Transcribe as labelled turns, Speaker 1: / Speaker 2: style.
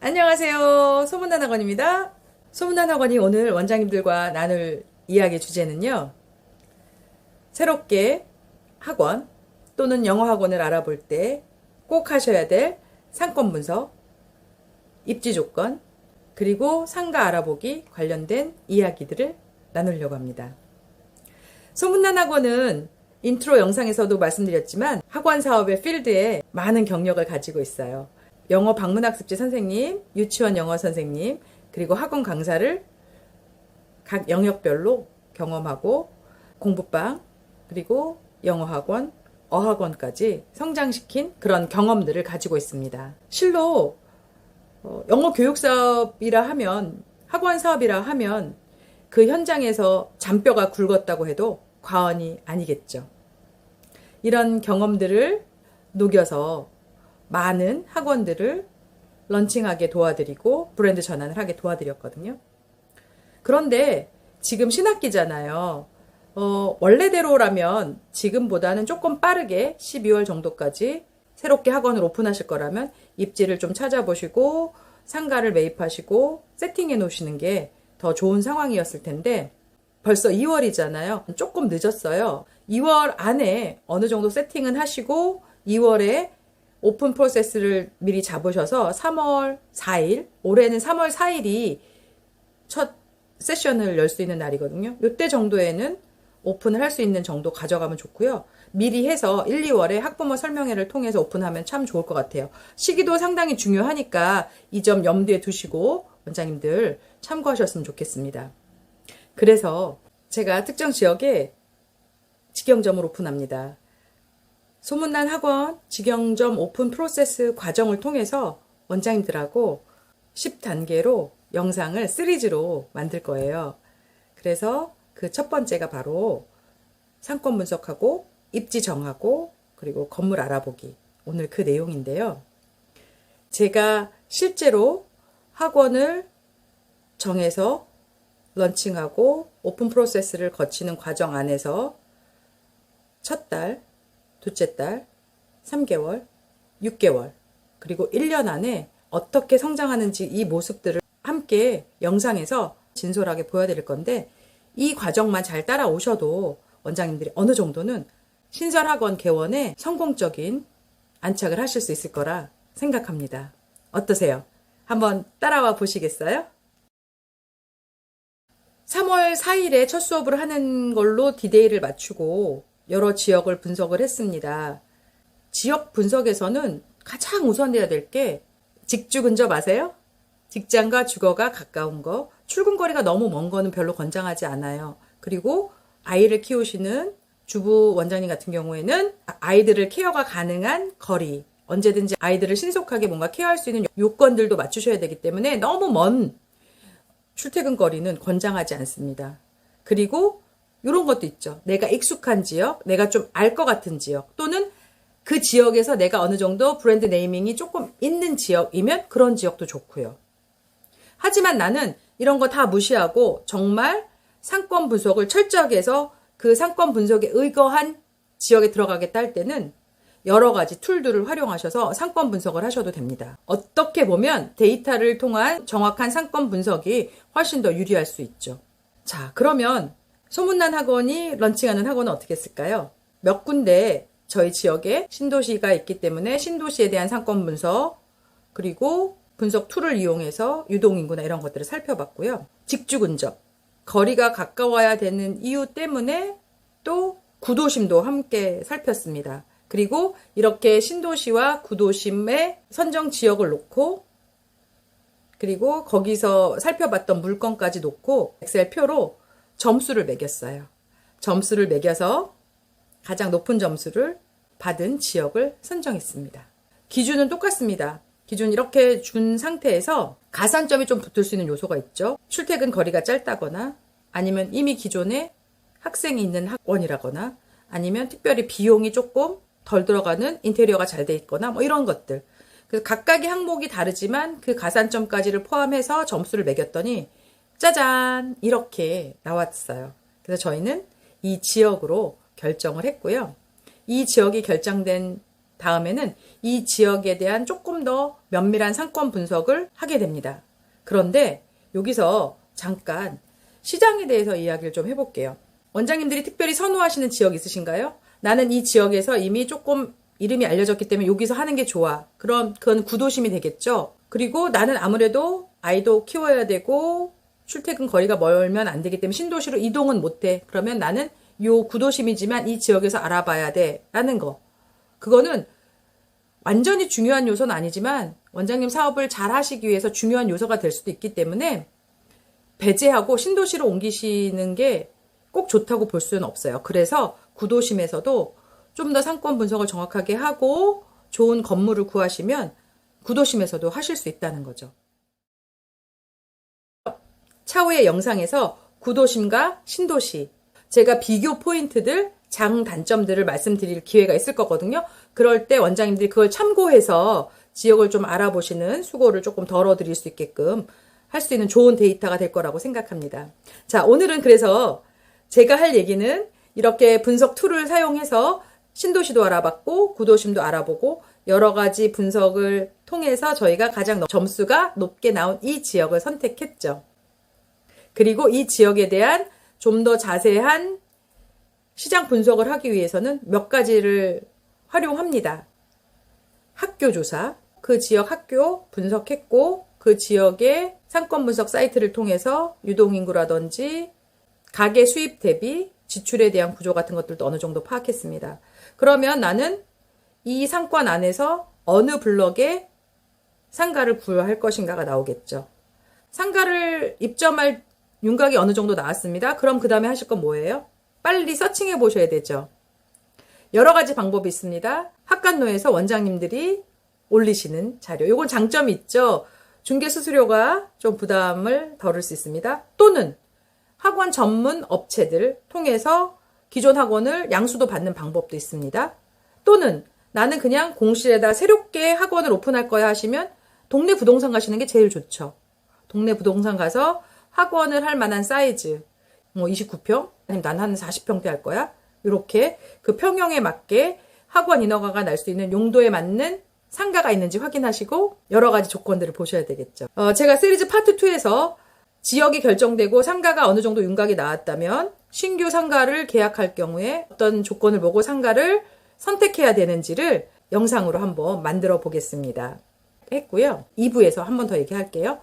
Speaker 1: 안녕하세요. 소문난 학원입니다. 소문난 학원이 오늘 원장님들과 나눌 이야기 주제는요. 새롭게 학원 또는 영어 학원을 알아볼 때 꼭 하셔야 될 상권 분석, 입지 조건, 그리고 상가 알아보기 관련된 이야기들을 나누려고 합니다. 소문난 학원은 인트로 영상에서도 말씀드렸지만 학원 사업의 필드에 많은 경력을 가지고 있어요. 영어 방문학습지 선생님, 유치원 영어 선생님, 그리고 학원 강사를 각 영역별로 경험하고 공부방, 그리고 영어학원, 어학원까지 성장시킨 그런 경험들을 가지고 있습니다. 실로 영어 교육 사업이라 하면, 학원 사업이라 하면 그 현장에서 잔뼈가 굵었다고 해도 과언이 아니겠죠. 이런 경험들을 녹여서 많은 학원들을 런칭하게 도와드리고 브랜드 전환을 하게 도와드렸거든요. 그런데 지금 신학기잖아요. 원래대로라면 지금보다는 조금 빠르게 12월 정도까지 새롭게 학원을 오픈하실 거라면 입지를 좀 찾아보시고 상가를 매입하시고 세팅해 놓으시는 게 더 좋은 상황이었을 텐데 벌써 2월이잖아요. 조금 늦었어요. 2월 안에 어느 정도 세팅은 하시고 2월에 오픈 프로세스를 미리 잡으셔서 3월 4일, 올해는 3월 4일이 첫 세션을 열 수 있는 날이거든요. 이때 정도에는 오픈을 할 수 있는 정도 가져가면 좋고요. 미리 해서 1, 2월에 학부모 설명회를 통해서 오픈하면 참 좋을 것 같아요. 시기도 상당히 중요하니까 이 점 염두에 두시고 원장님들 참고하셨으면 좋겠습니다. 그래서 제가 특정 지역에 직영점을 오픈합니다. 소문난 학원 직영점 오픈 프로세스 과정을 통해서 원장님들하고 10단계로 영상을 시리즈로 만들 거예요. 그래서 그 첫 번째가 바로 상권 분석하고 입지 정하고 그리고 건물 알아보기. 오늘 그 내용인데요. 제가 실제로 학원을 정해서 런칭하고 오픈 프로세스를 거치는 과정 안에서 첫 달, 둘째 달, 3개월, 6개월, 그리고 1년 안에 어떻게 성장하는지 이 모습들을 함께 영상에서 진솔하게 보여드릴 건데 이 과정만 잘 따라오셔도 원장님들이 어느 정도는 신설학원 개원에 성공적인 안착을 하실 수 있을 거라 생각합니다. 어떠세요? 한번 따라와 보시겠어요? 3월 4일에 첫 수업을 하는 걸로 디데이를 맞추고 여러 지역을 분석을 했습니다. 지역 분석에서는 가장 우선돼야 될 게 직주 근접 아세요? 직장과 주거가 가까운 거, 출근거리가 너무 먼 거는 별로 권장하지 않아요. 그리고 아이를 키우시는 주부 원장님 같은 경우에는 아이들을 케어가 가능한 거리, 언제든지 아이들을 신속하게 뭔가 케어할 수 있는 요건들도 맞추셔야 되기 때문에 너무 먼 출퇴근 거리는 권장하지 않습니다. 그리고 이런 것도 있죠. 내가 익숙한 지역, 내가 좀 알 것 같은 지역, 또는 그 지역에서 내가 어느 정도 브랜드 네이밍이 조금 있는 지역이면 그런 지역도 좋고요. 하지만 나는 이런 거 다 무시하고 정말 상권 분석을 철저하게 해서 그 상권 분석에 의거한 지역에 들어가겠다 할 때는 여러 가지 툴들을 활용하셔서 상권 분석을 하셔도 됩니다. 어떻게 보면 데이터를 통한 정확한 상권 분석이 훨씬 더 유리할 수 있죠. 자, 그러면 소문난 학원이 런칭하는 학원은 어떻게 했을까요? 몇 군데 저희 지역에 신도시가 있기 때문에 신도시에 대한 상권 분석, 그리고 분석 툴을 이용해서 유동인구나 이런 것들을 살펴봤고요. 직주 근접, 거리가 가까워야 되는 이유 때문에 또 구도심도 함께 살폈습니다. 그리고 이렇게 신도시와 구도심의 선정 지역을 놓고 그리고 거기서 살펴봤던 물건까지 놓고 엑셀표로 점수를 매겼어요. 점수를 매겨서 가장 높은 점수를 받은 지역을 선정했습니다. 기준은 똑같습니다. 기준 이렇게 준 상태에서 가산점이 좀 붙을 수 있는 요소가 있죠. 출퇴근 거리가 짧다거나 아니면 이미 기존에 학생이 있는 학원이라거나 아니면 특별히 비용이 조금 덜 들어가는 인테리어가 잘 돼 있거나 뭐 이런 것들. 그래서 각각의 항목이 다르지만 그 가산점까지를 포함해서 점수를 매겼더니 짜잔 이렇게 나왔어요. 그래서 저희는 이 지역으로 결정을 했고요. 이 지역이 결정된 다음에는 이 지역에 대한 조금 더 면밀한 상권 분석을 하게 됩니다. 그런데 여기서 잠깐 시장에 대해서 이야기를 좀 해볼게요. 원장님들이 특별히 선호하시는 지역 있으신가요? 나는 이 지역에서 이미 조금 이름이 알려졌기 때문에 여기서 하는 게 좋아. 그건 구도심이 되겠죠. 그리고 나는 아무래도 아이도 키워야 되고 출퇴근 거리가 멀면 안 되기 때문에 신도시로 이동은 못해. 그러면 나는 요 구도심이지만 이 지역에서 알아봐야 돼. 라는 거. 그거는 완전히 중요한 요소는 아니지만 원장님 사업을 잘 하시기 위해서 중요한 요소가 될 수도 있기 때문에 배제하고 신도시로 옮기시는 게 꼭 좋다고 볼 수는 없어요. 그래서 구도심에서도 좀 더 상권 분석을 정확하게 하고 좋은 건물을 구하시면 구도심에서도 하실 수 있다는 거죠. 차후의 영상에서 구도심과 신도시, 제가 비교 포인트들, 장단점들을 말씀드릴 기회가 있을 거거든요. 그럴 때 원장님들이 그걸 참고해서 지역을 좀 알아보시는 수고를 조금 덜어드릴 수 있게끔 할 수 있는 좋은 데이터가 될 거라고 생각합니다. 자, 오늘은 그래서 제가 할 얘기는 이렇게 분석 툴을 사용해서 신도시도 알아봤고 구도심도 알아보고 여러 가지 분석을 통해서 저희가 가장 점수가 높게 나온 이 지역을 선택했죠. 그리고 이 지역에 대한 좀 더 자세한 시장 분석을 하기 위해서는 몇 가지를 활용합니다. 학교 조사, 그 지역 학교 분석했고 그 지역의 상권 분석 사이트를 통해서 유동인구라든지 가계 수입 대비 지출에 대한 구조 같은 것들도 어느 정도 파악했습니다. 그러면 나는 이 상권 안에서 어느 블럭에 상가를 구할 것인가가 나오겠죠. 상가를 입점할 윤곽이 어느 정도 나왔습니다. 그럼 그 다음에 하실 건 뭐예요? 빨리 서칭해 보셔야 되죠. 여러 가지 방법이 있습니다. 학관노에서 원장님들이 올리시는 자료. 요건 장점이 있죠. 중개 수수료가 좀 부담을 덜을 수 있습니다. 또는 학원 전문 업체들 통해서 기존 학원을 양수도 받는 방법도 있습니다. 또는 나는 그냥 공실에다 새롭게 학원을 오픈할 거야 하시면 동네 부동산 가시는 게 제일 좋죠. 동네 부동산 가서 학원을 할 만한 사이즈, 뭐 29평? 아니면 난 한 40평대 할 거야? 이렇게 그 평형에 맞게 학원 인허가가 날 수 있는 용도에 맞는 상가가 있는지 확인하시고 여러 가지 조건들을 보셔야 되겠죠. 제가 시리즈 파트 2에서 지역이 결정되고 상가가 어느 정도 윤곽이 나왔다면 신규 상가를 계약할 경우에 어떤 조건을 보고 상가를 선택해야 되는지를 영상으로 한번 만들어 보겠습니다. 했고요. 2부에서 한 번 더 얘기할게요.